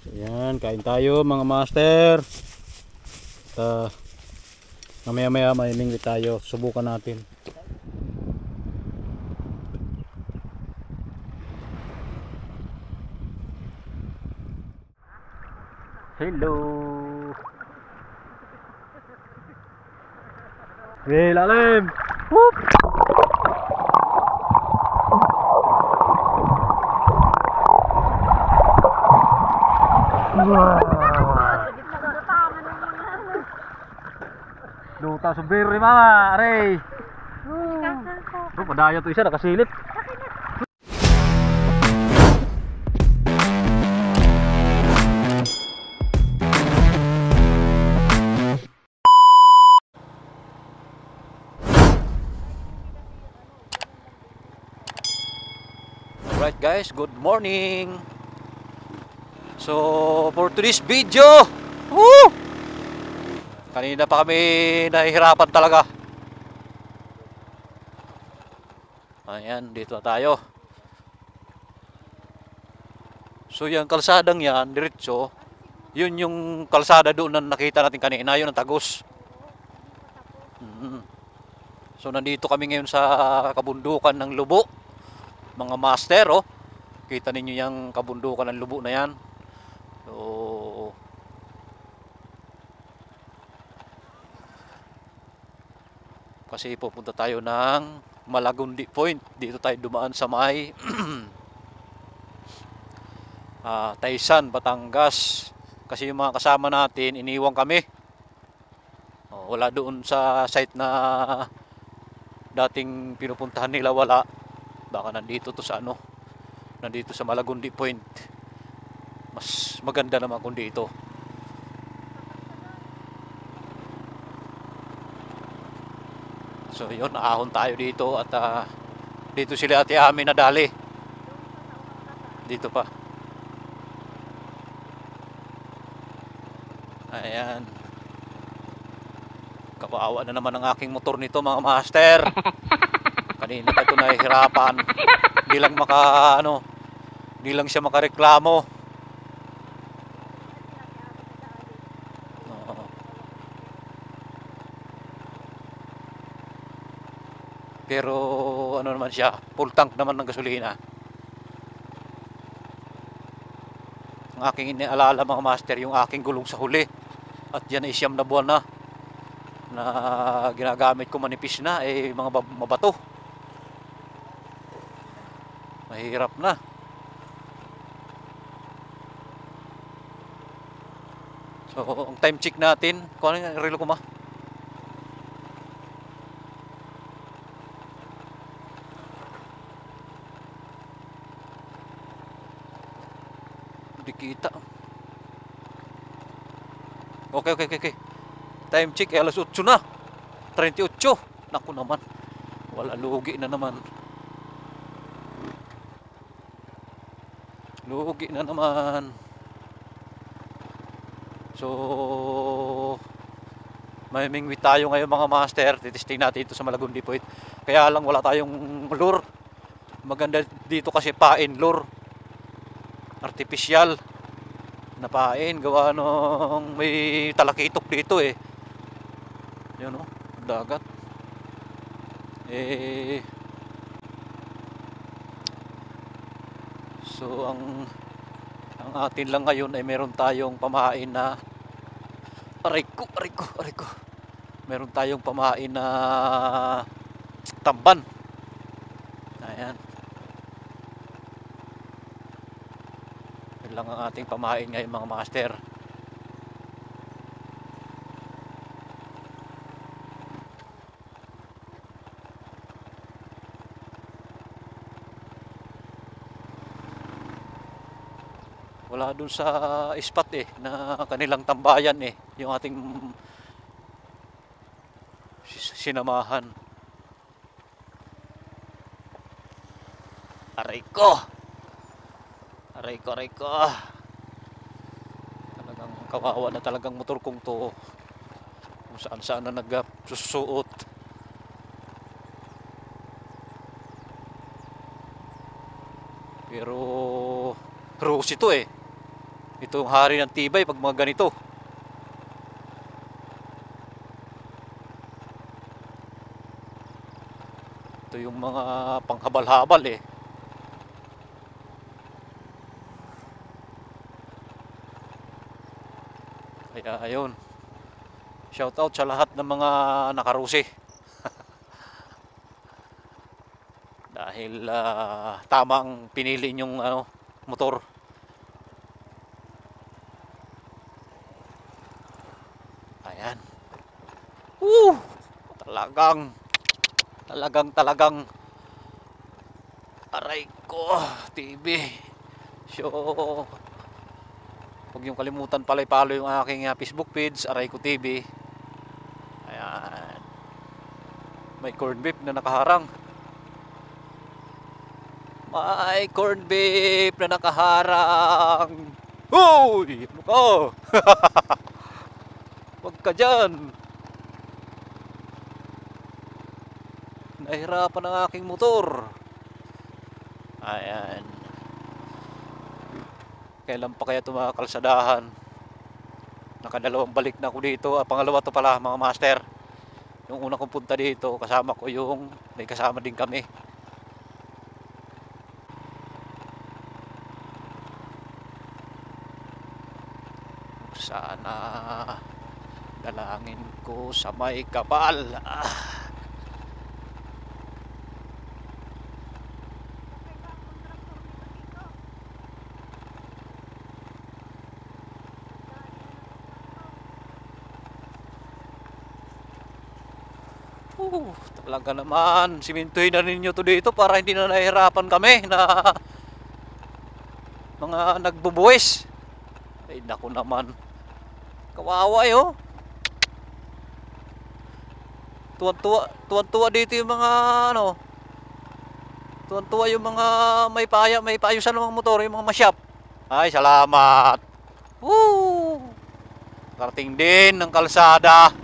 Ayan, kain tayo mga master. At mamaya maya may mingwit tayo. Subukan natin. Hello. Hey, lalim. Whoop. Luta sa berry mama, aray. Padaya to isa nakasilip. Alright guys, good morning. So for today's video, woo! Kanina pa kami nahihirapan talaga. Ayan, dito na tayo. So yung kalsadang yan, diretso, yun yung kalsada doon na nakita natin kanina, yun ang Tagos. So nandito kami ngayon sa kabundukan ng Lubo. Mga master, oh. Kita ninyo yung kabundukan ng Lubo na yan. So kasi pupunta tayo ng Malagundi Point. Dito tayo dumaan sa may Taysan, Batangas. Kasi yung mga kasama natin, iniwan kami. Wala doon sa site na dating pinupuntahan nila, wala. Baka nandito to sa ano, nandito sa Malagundi Point. Mas maganda naman kung dito. So yun, ahon tayo dito at dito sila ate amin nadali. Dito pa. Ayan. Kawawa na naman ang aking motor nito mga master. Kanina pa ito nahihirapan. Hindi lang hindi lang siya makareklamo. Pero ano naman siya, full tank naman ng gasolina. Ang aking inialala mga master, yung aking gulong sa huli. At yan ay 9 na buwan na ginagamit ko, manipis na, mga mabato. Mahirap na. So ang time check natin, kung ano yung relo ko ma? Kita. Okay. Time check alas 8 na. 38. Naku naman. Wala, lugi na naman. Lugi na naman. So may mingwit tayo ngayon mga master. Titesting natin ito sa Malagundi Point. Kaya lang wala tayong lure. Maganda dito kasi pain lure. Artificial na pain, gawa nung may talakitok dito yun dagat so ang atin lang ngayon ay meron tayong pamahain na aray ko meron tayong pamahain na tamban. Ayan, lang ang ating pamahain ngayon mga master. Wala dun sa spot na kanilang tambayan yung ating sinamahan. Aray ko. Talagang kawawa na talagang motor kong to. Kung saan na nagsusuot. Pero rose ito Ito yung hari ng tibay pag mga ganito. Ito yung mga panghabal-habal eh. Kaya ayun. Shout out sa lahat ng mga nakarusi. Dahil tama ang pinili nyong motor. Ayan. Talagang aray ko, TV. So, huwag yung kalimutan pala i-follow yung aking Facebook page, Aray ko TV. Ayan. May corned beef na nakaharang. May corned beef na nakaharang. Hoy! Ano ka? Huwag ka dyan. Nahirapan ang aking motor. Ayan. Kailan pa kaya tumakalsadahan? Nakadalawang balik na ako dito. Pangalawa to pala mga master. Yung una kong punta dito, kasama ko yung may kasama din kami. Sana dalangin ko sa may kapal. Talaga naman, simintuhin na ninyo to dito para hindi na nahihirapan kami na mga nagbubuwis. Ay naku naman, kawawa oh. Tuwan-tuwa dito yung mga tuwan-tuwa yung mga may paayusan ng mga motor, yung mga masyap. Ay salamat. Woo! Karating din ng kalsada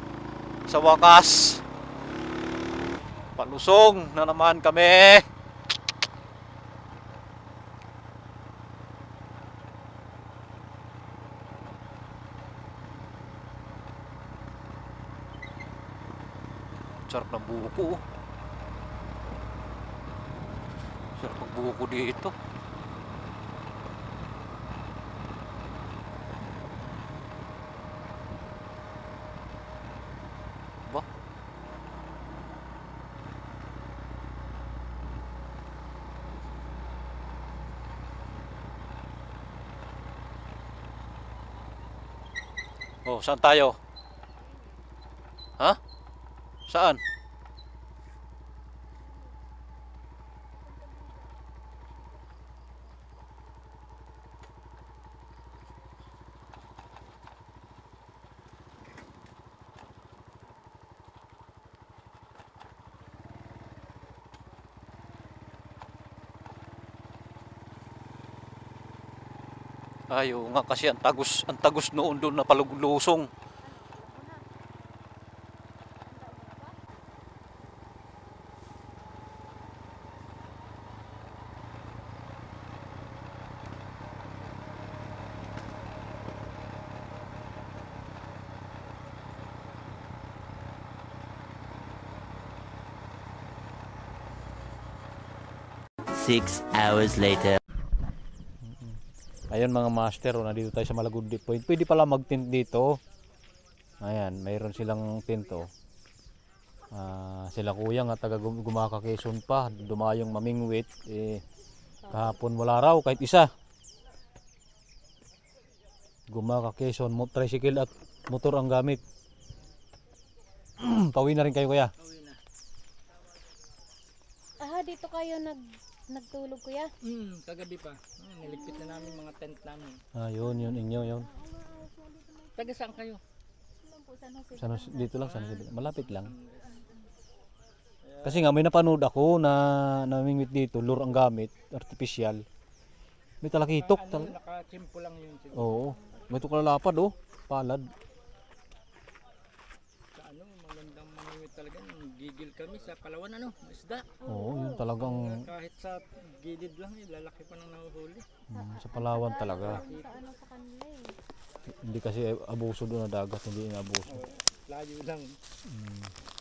sa wakas. Palusong na naman kami. Sarap ng buko. Sarap ng buko dito. Ba? Oh, saan tayo? Ha? Saan? Ayo nga kasi ang tagos noon doon na paluglusong. Six hours later. Ayun mga master, nandito tayo sa Malagudi Point. Pwede pala mag-tent dito. Ayan, mayroon silang tent oh. Sila kuya nga taga Gumaka Quezon pa, dumayong mamingwit kahapon wala raw kahit isa. Gumaka Quezon, tricycle at motor ang gamit. Pauwi na rin kayo kuya? Pauwi na. Dito kayo nagtulog kuya? Kagabi pa. Niligpit na namin mga tent namin. Yun inyo yun. Taga saan kayo? Dito lang, malapit lang. Kasi nga may napanood ako na namingwit dito, lure ang gamit, artificial. May talakitok. Nakachimpo lang yun siguro. Oo, may tukalalapad palad. Sa magandang mamingwit talaga, yung tigil kami sa Palawan ano, isda. Oo, yun talagang Kahit sa gilid lang lalaki pa nang nahuhuli. sa Palawan talaga. Sa ano sa kanila eh. Hindi kasi abuso doon na dagat, hindi na abuso. Layo lang.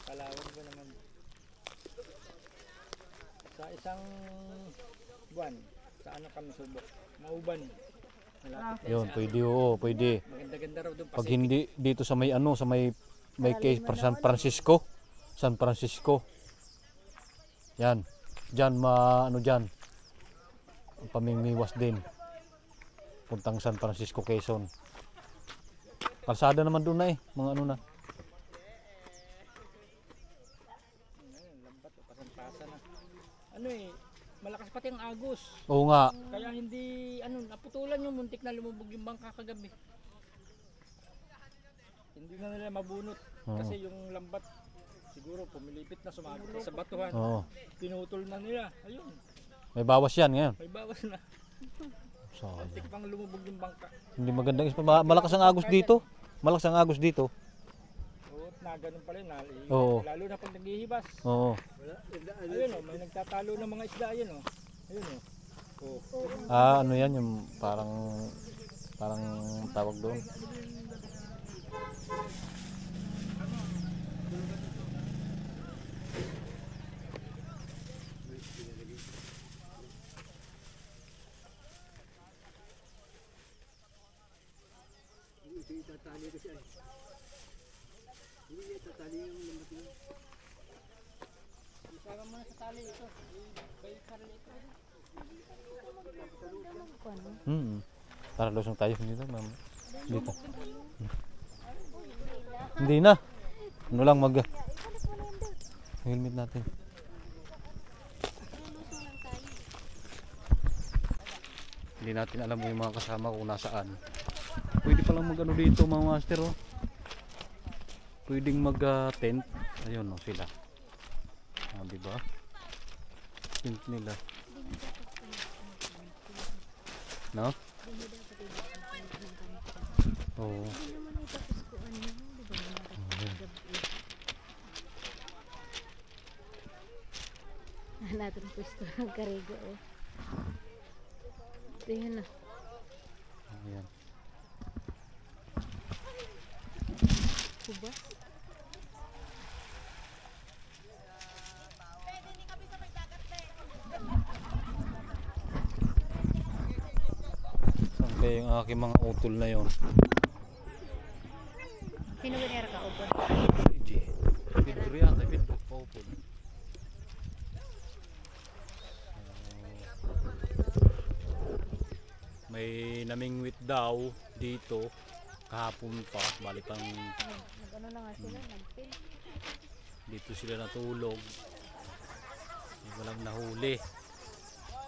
Palawan ba naman? Sa isang buwan, sa ano kami subok? Mauban. Malapit na Yun, sa pwede, oo, pwede. maganda-ganda raw doon Pag hindi dito sa may ano, sa may case San Francisco. San Francisco. Yan. Diyan ano diyan. Pamimiwas din. Puntang San Francisco, Quezon. Kalsada naman doon na eh, mga ano na. lambat o pasan-pasan na. Ano eh, malakas pati ang agos. Oo nga. Kaya hindi, ano, naputulan yung muntik na lumubog yung bangka kagabi. Hindi na nila mabunot. Oo. Kasi yung lambat, siguro pumilipit na sumabot na sa batuhan. Oo. Pinutol na nila. Ayun, May bawas yan ngayon. may bawas na. Sayang. Muntik pang lumubog yung bangka. Hindi magandang malakas ang agos dito. Malakas ang agos dito. Oo, na ganun pala yun. Oo. Lalo na pag naghihibas. Oo. Ayun o, may nagtatalo ng mga isda. Ayun o. Ayun o. Ano yan yung parang tawag doon. Isama mo na sa tali ito. Bay karli ito. Tara, lusong tayo dito, ma'am. Dito. Hindi na. Ano lang helmet natin. Hindi natin alam yung mga kasama kung nasaan. Pwede palang mag-ano dito mga master, oh. Pwedeng mag-tent. Ayun, oh, sila. Diba? Tent nila. No? Oo. Natin pwesto ng karigo eh. Ito yun na. Ayan. Kuba? Saan kaya yung aking mga utol na yon? Sino ba niyara ka upon? Hindi. Pedro yata, Pedro pa utol. May namingwit daw dito kahapon pa, balik ang Nag-ano na nga sila, nag-pin. dito sila natulog. May walang nahuli.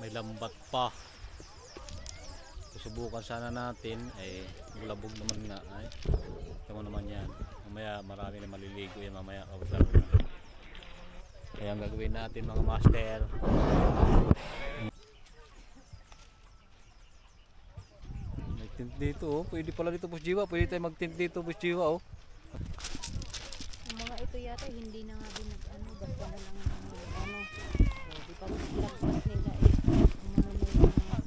May lambat pa. Susubukan sana natin bulabog naman nga ay. Tama naman yan. Mamaya marami na maliligo yan mamaya kausap na. Kaya ang gagawin natin mga master. May tent dito oh. Pwede pala dito Boss Jiwa. Pwede tayo mag-tent dito Boss Jiwa oh. Yung mga ito yata hindi na nga din nag-ano, basta na lang ano. Di pa maglagpas nila eh. Umano na yung mga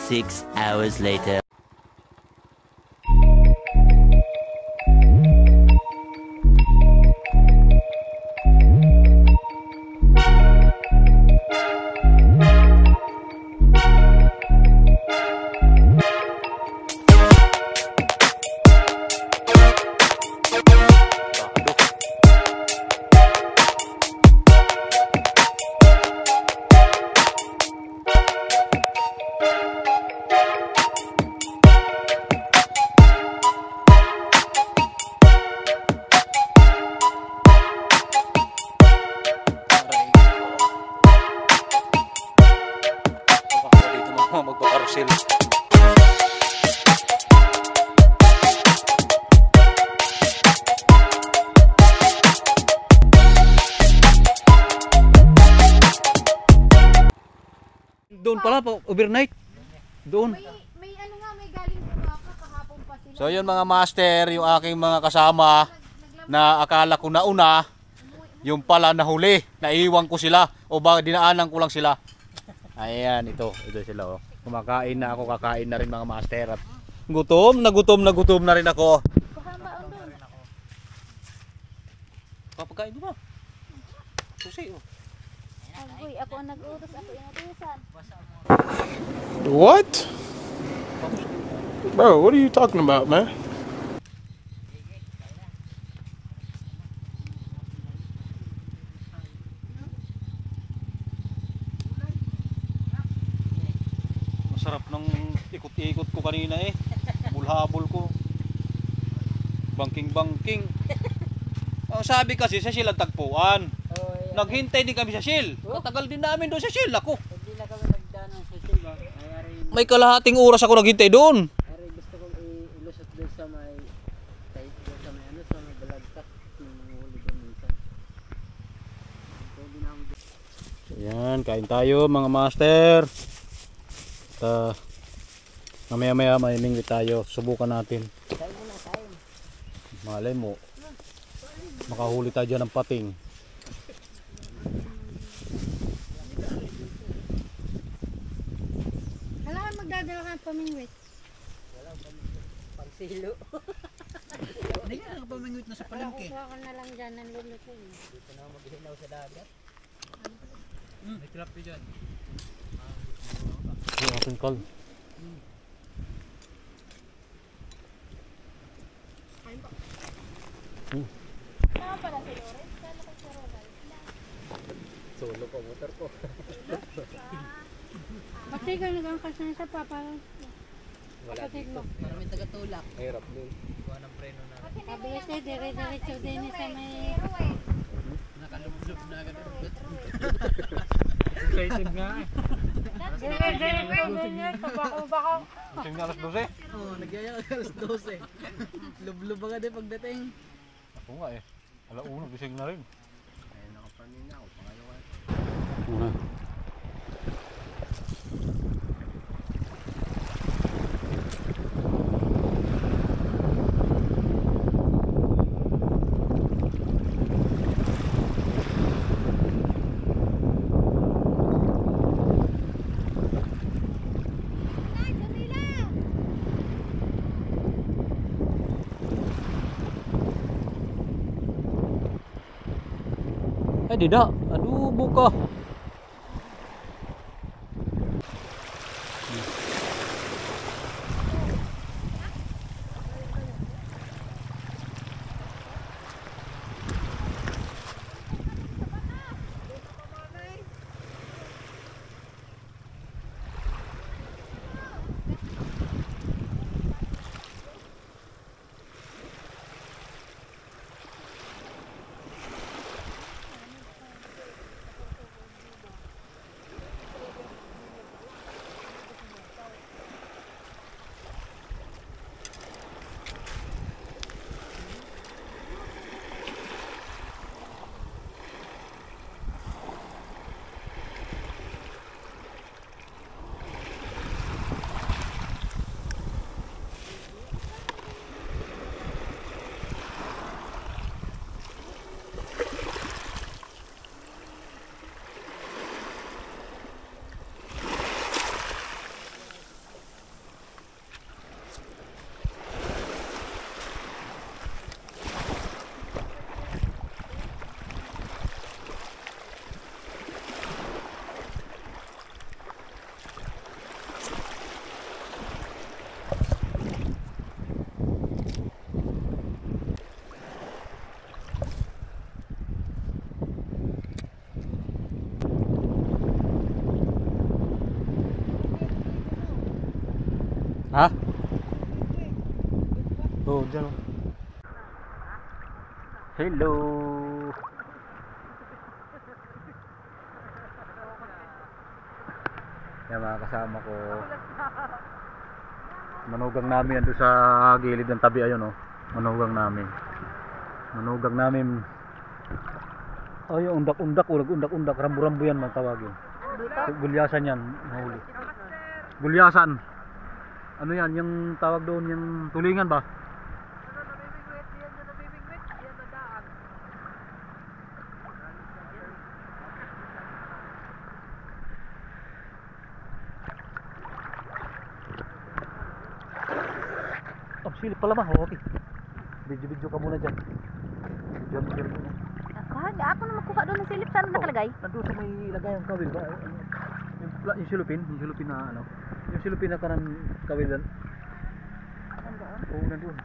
6 hours later. Magpakarosil. Doon pala, overnight. Doon. may ano nga, may galing So yun mga master, yung aking mga kasama na akala ko nauna, yung pala nahuli, naiwan ko sila o ba dinaanan ko lang sila. Ayan, ito sila oh. Kumakain na ako, kakain na rin mga master. At gutom na rin ako. Papakain mo ba? Susi oh. Agoy, ako ang nag-utos, ako yung utusan. What? Bro, what are you talking about, man? Masarap ng ikot-ikot ko kanina eh. Bulhabol ko. Bangking-bangking. Ang sabi kasi sa Shell ang tagpuan. Naghintay din kami sa Shell. Matagal din namin doon sa Shell ako. Hindi na kami nagdaan sa silba. May kalahating oras ako naghintay doon. Ay, gusto kong ilusot doon sa may kahit doon sa may ano, sa may balagtas. Nanguhuli doon minsan. Pwede na ako doon. Ayan, kain tayo mga master. At mamaya may mingwit tayo. Subukan natin. Kain mo na, kain. Malay mo. Makahuli tayo dyan ng pating. Kailangan magdadala ka ng pamingwit. Pangsilo. Hindi nga nakapamingwit na sa palengke. Kuha ka na lang dyan ng lulutuin. Dito na ako maghinaw sa dagat. May tilapia dyan. Yung ating kal. Saan pala si Loren? Saan ako si Loren? Solo ko, motor ko. Pati ka nagangkas na sa papa. Wala Kapatid dito. mo. Maraming taga-tulak. Hirap din. Kuha ng preno na. Sabi kasi dire-diretso din sa may... Nakalublob na agad. Excited nga eh. Dire-diretso din yan. Kabako-bako. Tingnan alas 12. Oo, nagyaya ka alas 12. Lublob agad eh pagdating. Ako nga eh. Alauna, gising na rin. Ayun ako panina ako. Pangalawa. Una. Tidak, aduh buka. Hah? Oh, dyan. Hello. Yan mga kasama ko. Manugang namin doon sa gilid ng tabi ayun oh. Manugang namin. Manugang namin. Ay, undak-undak, ulag-undak-undak, rambu-rambu yan matawagin. Gulyasan yan, mahuli. Gulyasan. Ano yan, yung tawag doon, yung tulingan ba? Oh, silip pala ba? Okay. Video ka muna dyan. Video muna. Ako na magkuha doon ng silip. Saan nakalagay? Nandun sa may lagay ang kawil ba? Yung silupin na ano. Yung silupin na kanan kawil dan. Nandoon? Oo, nandun.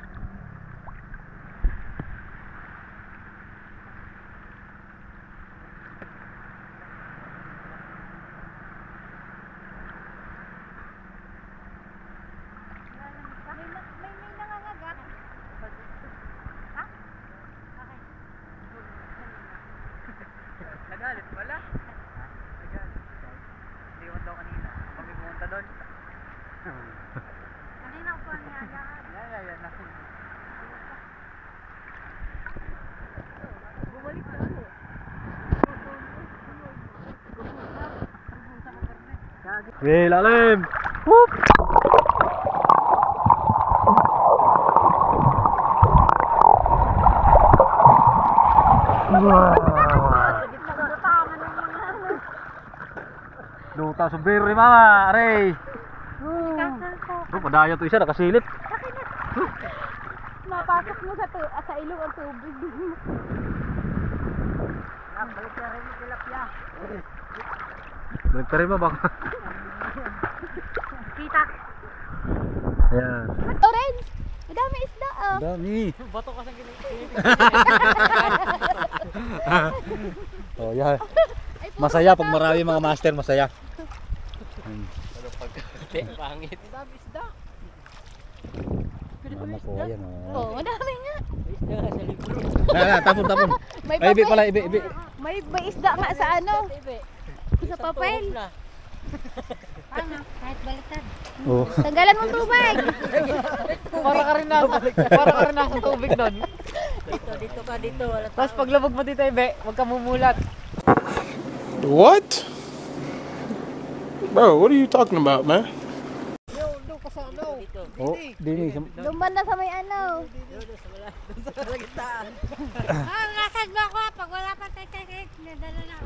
May nangangagat. Ha? Okay. Nagalit pala. Nagalit. Iwan daw kanina. Kami pumunta doon. Kanina ko niya. Yan na. Bumalik na ano. Okay, lalim! Whoop! Luta sa berry mama, aray! Padaya to isa, nakasilip. Napasok mo sa ilong ang tubig. Balik na rin yung tilapia. Balik ka rin ba baka? Kita. Ayan. Orange! Madami isda oh. Dami. Bato ka sa gilid. Oh, yeah. Masaya pag marami mga master, masaya. Pangit. Dami isda. Mama ko, ayan oh. Oh, madami nga. Isda sa libro. Tapon. May Ay, ibi papel. pala, ibi. May isda nga sa ano. Sa papel. Ano? Kahit baliktad. Oh. Tanggalan mo tubig. Para ka rin nasa tubig doon. Dito. Tapos paglabog mo dito, Ibe, huwag ka mumulat. What? Bro, what are you talking about, man? Doon ka sa ano? Oh, dini. Lumban na sa may ano. Sa gitnaan. Nasad mo ako pag wala pa tayo nadala na.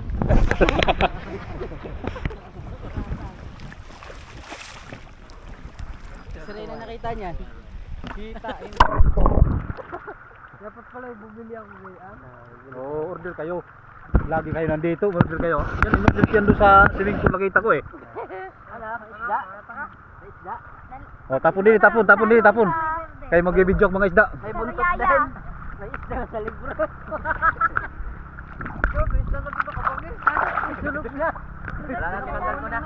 Sila na nakita niya. Kita. Dapat pala bumili ako ngayon. Oh, order kayo. Lagi kayo nandito, order kayo. Yan, in-order yan doon sa swimming pool, nakita ko eh. Ano? Isda? Isda? Oh, tapon din. Kayo mag-video mga isda. May buntot din. May isda sa libro. May isda sa libro kapag eh. Sulog na. Wala na, tanggal ko na.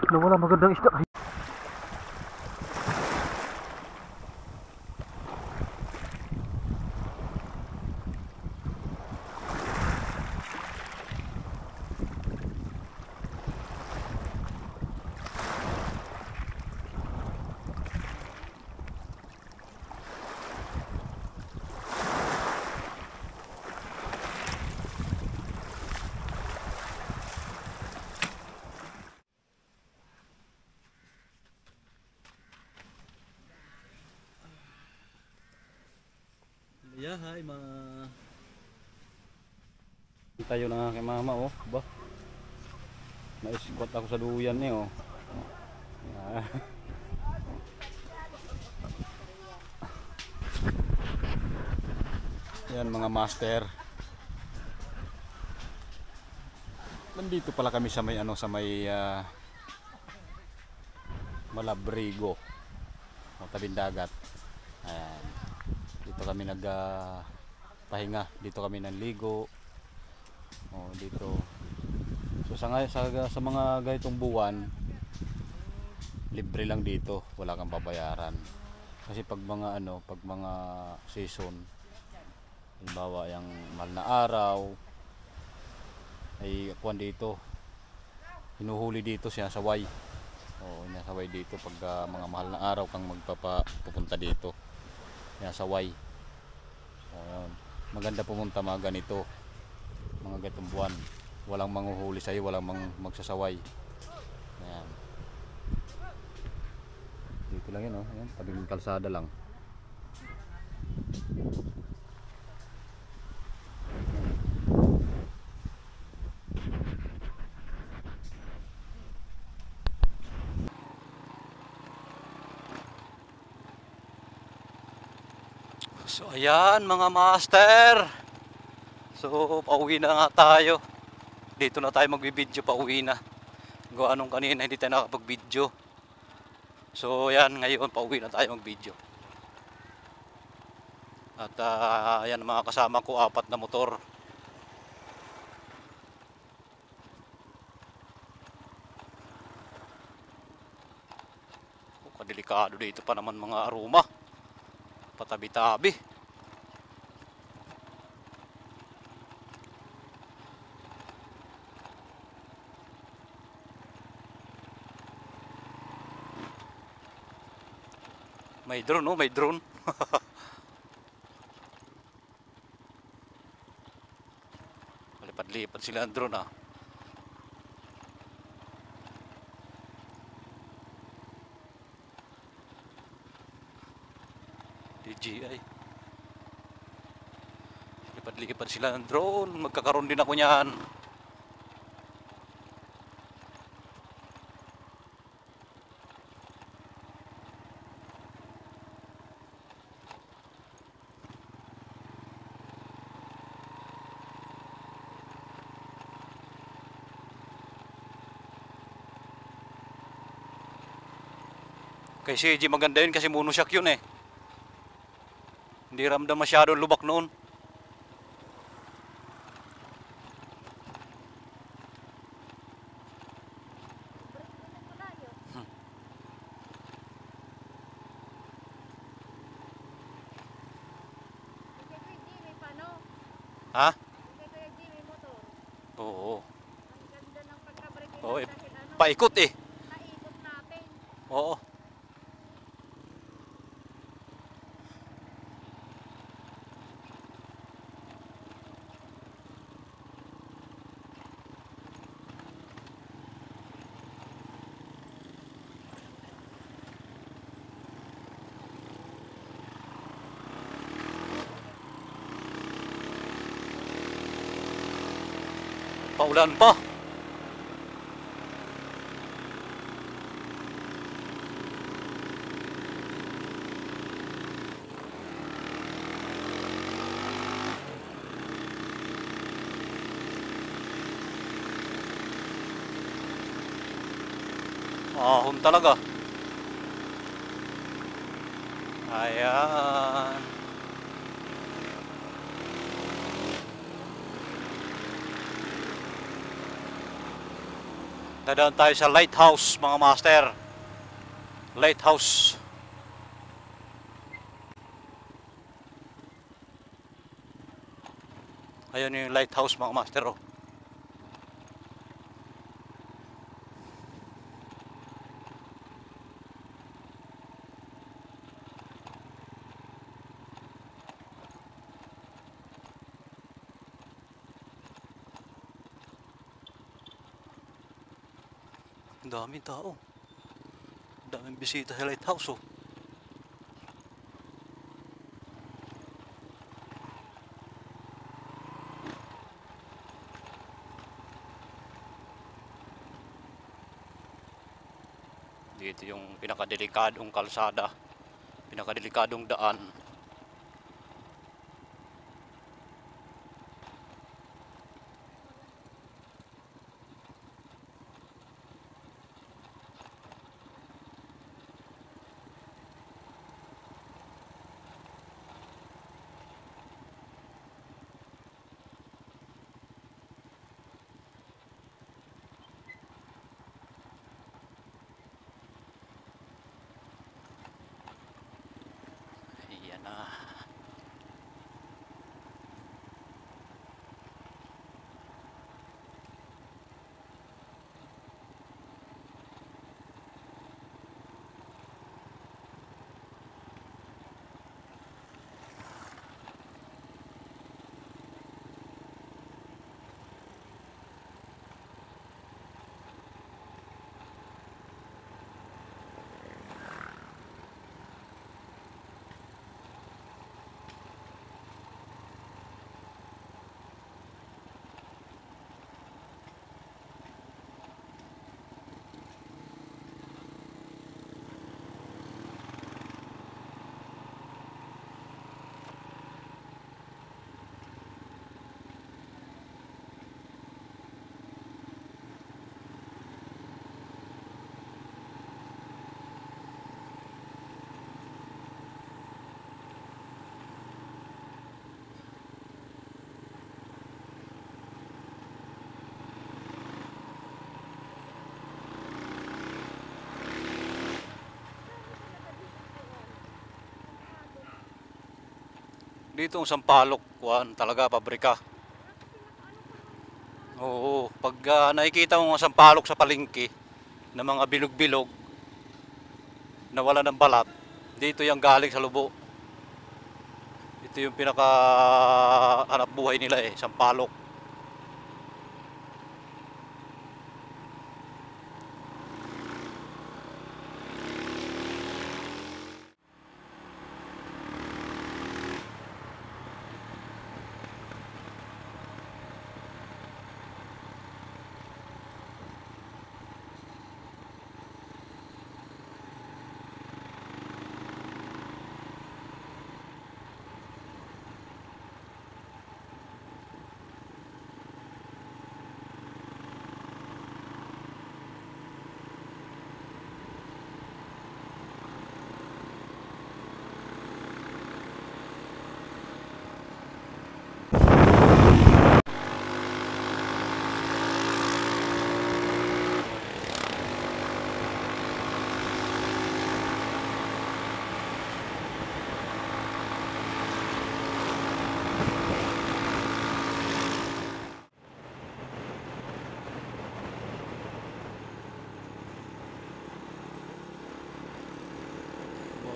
Wala magandang isda. Yeah, hi ma. Tayo na kay mama oh, ba. Na-squat ako sa duyan ni oh. Ah. Yan mga master. Nandito pala kami sa may sa may Malabrigo. O tabing dagat. Ayan. Dito kami pahinga, dito kami nanligo. Oh, dito. So sa mga ganitong buwan, libre lang dito, wala kang babayaran. Kasi pag mga pag mga season, halimbawa yung mahal na araw, ay kuwan dito. Hinuhuli dito siya sa way. Oh, inasaway dito pag mga mahal na araw kang pupunta dito. Yan sa way. Oh, maganda pumunta mga ganito. mga gatong buwan. Walang manghuhuli sa'yo, walang magsasaway. Ayan. Dito lang yun, oh. Ayan, tabing kalsada lang. So ayan mga master. So pauwi na nga tayo. Dito na tayo magbibideo, pauwi na. Gawa nung kanina hindi tayo nakapag-video. So ayan, ngayon pauwi na tayo mag-video. At ayan mga kasama ko, 4 na motor. Kadelikado dito pa naman mga aroma. Patabi-tabi. May drone, oh, may drone. Malipad-lipad sila ng drone, ah. DJI. Lipad-lipad sila ng drone. Magkakaroon din ako niyan. Kay CG maganda yun kasi monoshock yun eh. Hindi ramdam masyado lubak noon. Ha? Oo. Oo, eh, paikot eh. Oo. Paulan pa. Ahon talaga. Ayan. Dadaan tayo sa lighthouse mga master. Lighthouse. Ayun yung lighthouse mga master, oh. Ang daming tao. Ang daming bisita sa lighthouse, oh. Dito yung pinakadelikadong kalsada, pinakadelikadong daan. Dito ang Sampaloc, kuan talaga pabrika. Oo, pag nakikita mo mga Sampaloc sa palengke na mga bilog-bilog na wala ng balat, dito yung galing sa Lubo. Ito yung pinaka hanap buhay nila Sampaloc.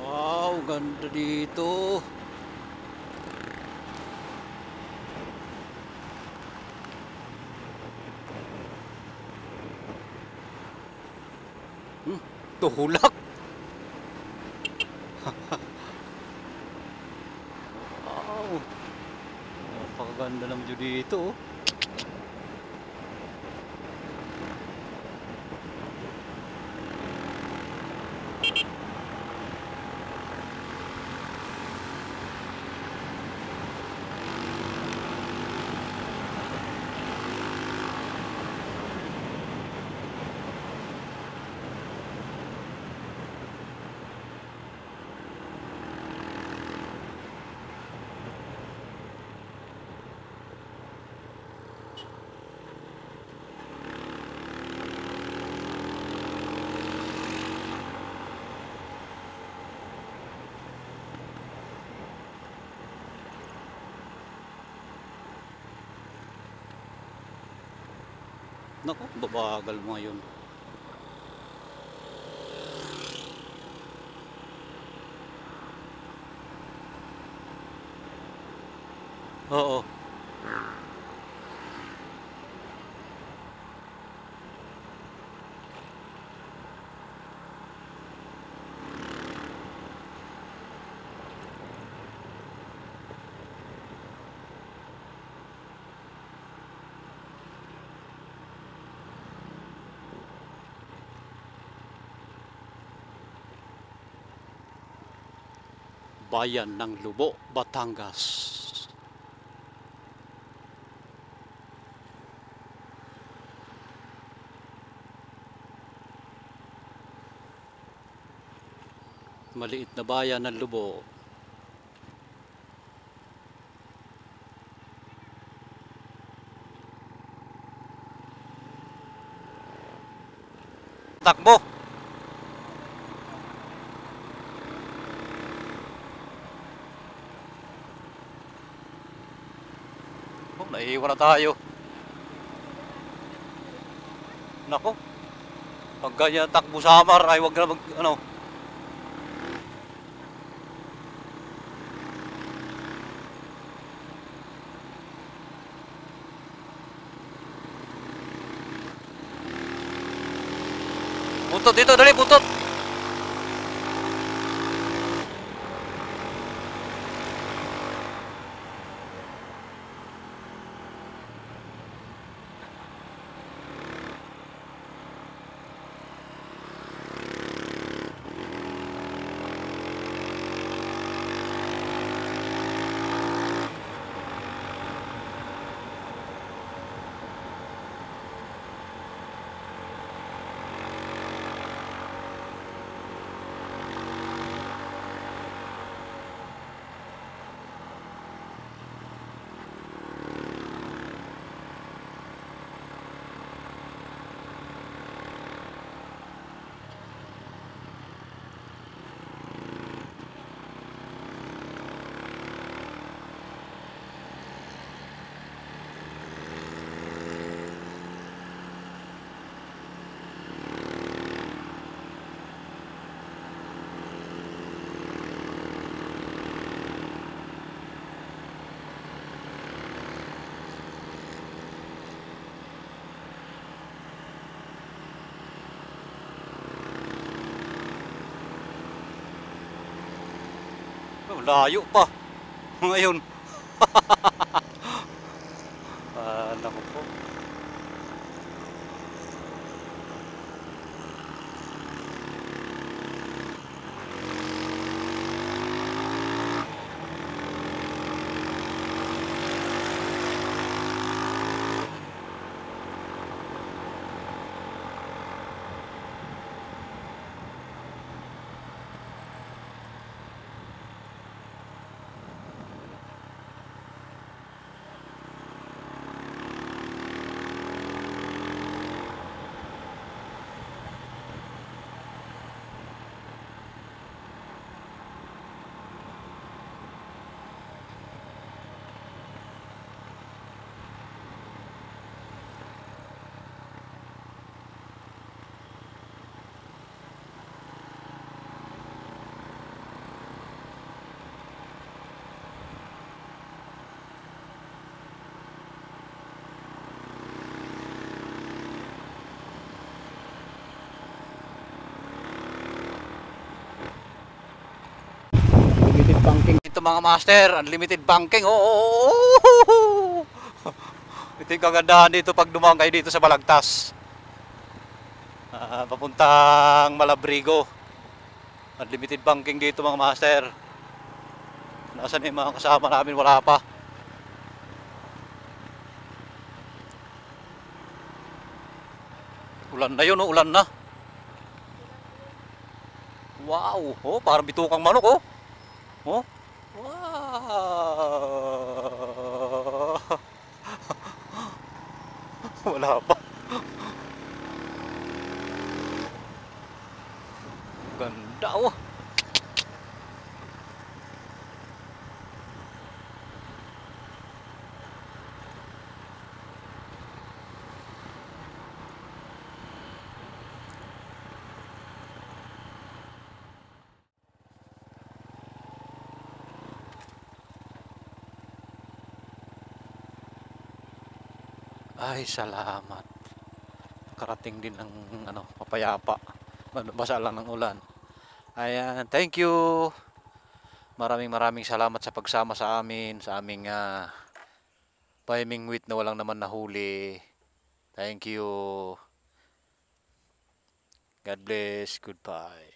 Wow, ganda dito. Tulak. Wow. Napakaganda ng view dito. Naku, babagal mo ngayon. Oo. Bayan ng Lubo, Batangas. Maliit na bayan ng Lubo. Takbo. Oh, naiiwan na tayo. Nako. Pag ganyan takbo sa Samar ay wag na mag ano. Buntot dito, dali buntot. Malayo pa. Ngayon. Naku po. Unlimited banking. Ito mga master, unlimited banking. Oh. Ito yung kagandahan dito pag dumaan kayo dito sa Balagtas. Papuntang Malabrigo. Unlimited banking dito mga master. Nasaan yung mga kasama namin? Wala pa. Ulan na yun, oh, ulan na. Wow, oh, parang bitukang manok, oh. Oh. Wow. Wala pa. Ganda, oh. Ay, salamat. Nakarating din ng mapayapa. Basa lang ng ulan. Ayan, thank you. Maraming salamat sa pagsama sa amin, sa aming pahimingwit na walang naman nahuli. Thank you. God bless. Goodbye.